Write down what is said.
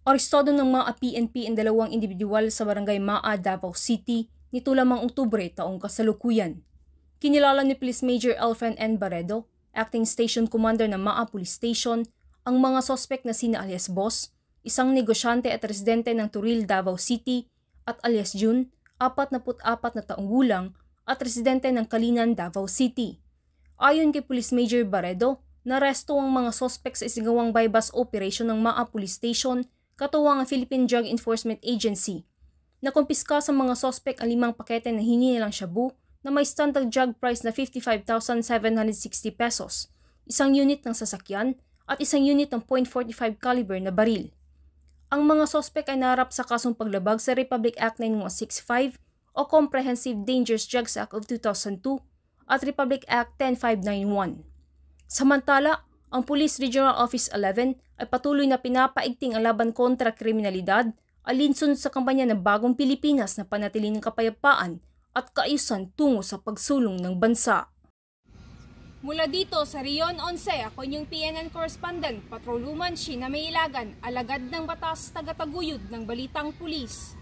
Arestado ng mga PNP ang dalawang individual sa barangay Maa, Davao City nito lamang Oktubre taong kasalukuyan. Kinilala ni Police Major Elfren N. Barredo, Acting Station Commander ng Maa Police Station, ang mga sospek na sina alias Boss, isang negosyante at residente ng Turil, Davao City, at alias June, 44 na taong gulang, at residente ng Kalinan, Davao City. Ayon kay Police Major Barredo, naresto ang mga sospek sa isinagawang bypass operation ng Maa Police Station katuwang ang Philippine Drug Enforcement Agency. Nakumpiska sa mga sospek ang 5 pakete na hinihilang shabu na may standard drug price na 55,760 pesos, isang unit ng sasakyan at isang unit ng .45 caliber na baril. Ang mga sospek ay naharap sa kasong paglabag sa Republic Act 9165 o Comprehensive Dangerous Drugs Act of 2002 at Republic Act 10591. Samantala, ang Police Regional Office 11 ay patuloy na pinapaigting ang laban kontra kriminalidad alinsunod sa kampanya ng Bagong Pilipinas na panatiling ng kapayapaan at kaayusan tungo sa pagsulong ng bansa. Mula dito sa Rion 11, ako inyong PNN correspondent, Patroluman Sheena May Ilagan, alagad ng batas, tagataguyod ng Balitang Pulis.